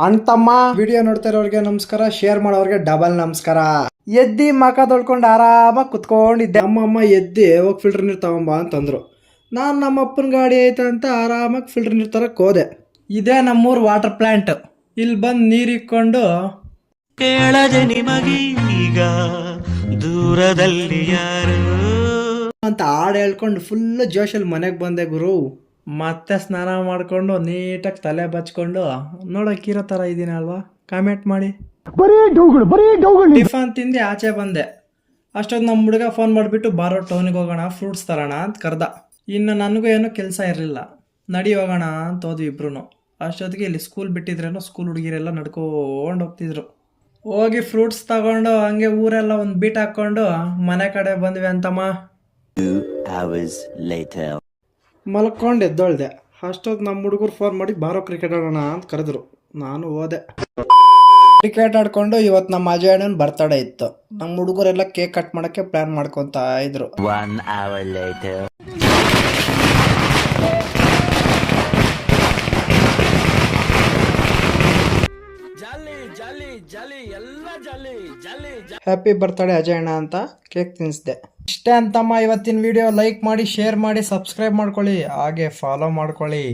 ಅಣ್ತಮ್ಮ video ನೋಡ್ತಾ ಇರೋರಿಗೆ ನಮಸ್ಕಾರ, ಶೇರ್ ಮಾಡೋರಿಗೆ ಡಬಲ್ ನಮಸ್ಕಾರ. ಎದ್ದಿ ಮಕ ತೊಳ್ಕೊಂಡು ಆರಾಮಾಗಿ ಕುತ್ಕೊಂಡಿದ್ದೆ. ನಮ್ಮಮ್ಮ ಎದ್ದಿ ಹೋಗಿ ಫಿಲ್ಟರ್ ನೀರು ತಗೊಂಬ ಅಂತಂದ್ರು. ನಾನು ನಮ್ಮ ಅಪ್ಪನ ಗಾಡಿ ಐತೆ ಅಂತ ಆರಾಮಾಗಿ ಫಿಲ್ಟರ್ ನೀರು ತರಕ್ಕೆ ಹೋದೆ. ಇದೇ ನಮ್ಮೂರು ವಾಟರ್ ಪ್ಲಾಂಟ್. ಇಲ್ಲಿ ಬಂದು ನೀರು ಇಕ್ಕೊಂಡು ಕೇಳದೆ ನಿಮಗೀಗ ದೂರದಲ್ಲಿ ಯಾರು ಅಂತ ಹಾಡು ಹೇಳ್ಕೊಂಡು ಫುಲ್ ಜೋಶಲ್ಲಿ ಮನೆಗೆ ಬಂದೆ ಗುರು. ಮತ್ತೆ ಸ್ನಾನ ಮಾಡಿಕೊಂಡು ನೀಟಾಗಿ ತಲೆ ಬಚ್ಕೊಂಡು ನೋಡೋಕ್ಕಿರೋ ಥರ ಇದ್ದೀನಿ ಅಲ್ವಾ? ಕಾಮೆಂಟ್ ಮಾಡಿ. ಟಿಫನ್ ತಿಂದು ಆಚೆ ಬಂದೆ. ಅಷ್ಟೊಂದು ನಮ್ಮ ಹುಡುಗ ಫೋನ್ ಮಾಡಿಬಿಟ್ಟು ಬಾರೋ ಟೌನಿಗೆ ಹೋಗೋಣ, ಫ್ರೂಟ್ಸ್ ತರೋಣ ಅಂತ ಕರೆದ. ಇನ್ನು ನನಗೂ ಏನೂ ಕೆಲಸ ಇರಲಿಲ್ಲ, ನಡಿ ಹೋಗೋಣ ಅಂತ ಹೋದ್ವಿ ಇಬ್ರು. ಅಷ್ಟೊತ್ತಿಗೆ ಇಲ್ಲಿ ಸ್ಕೂಲ್ ಬಿಟ್ಟಿದ್ರೇನೋ ಸ್ಕೂಲ್ ಹುಡುಗಿರೆಲ್ಲ ನಡ್ಕೊಂಡು ಹೋಗ್ತಿದ್ರು. ಹೋಗಿ ಫ್ರೂಟ್ಸ್ ತಗೊಂಡು ಹಂಗೆ ಊರೆಲ್ಲ ಒಂದು ಬೀಟ್ ಹಾಕ್ಕೊಂಡು ಮನೆ ಕಡೆ ಬಂದ್ವಿ ಅಂತಮ್ಮ. ಮಲ್ಕೊಂಡು ಎದ್ದೊಳ್ದೆ. ಅಷ್ಟೊತ್ತು ನಮ್ಮ ಹುಡುಗರು ಫೋನ್ ಮಾಡಿ ಬಾರೋ ಕ್ರಿಕೆಟ್ ಆಡೋಣ ಅಂತ ಕರೆದ್ರು. ನಾನು ಹೋದೆ. ಕ್ರಿಕೆಟ್ ಆಡ್ಕೊಂಡು ಇವತ್ತು ನಮ್ಮ ಅಜಯ್ ಅಣ್ಣನ ಬರ್ತಡೇ ಇತ್ತು. ನಮ್ಮ ಹುಡುಗರೆಲ್ಲ ಕೇಕ್ ಕಟ್ ಮಾಡೋಕ್ಕೆ ಪ್ಲ್ಯಾನ್ ಮಾಡ್ಕೊತಾ ಇದ್ರು. ಹ್ಯಾಪಿ ಬರ್ತ್ಡೇ ಅಜಯ್ ಅಣ್ಣ ಅಂತ ಕೇಕ್ ತಿನ್ನಿಸ್ದೆ. ಇಷ್ಟೇ ಅಂತಮ್ಮ ಇವತ್ತಿನ ವಿಡಿಯೋ. ಲೈಕ್ ಮಾಡಿ, ಶೇರ್ ಮಾಡಿ, ಸಬ್ಸ್ಕ್ರೈಬ್ ಮಾಡ್ಕೊಳ್ಳಿ, ಹಾಗೆ ಫಾಲೋ ಮಾಡ್ಕೊಳ್ಳಿ.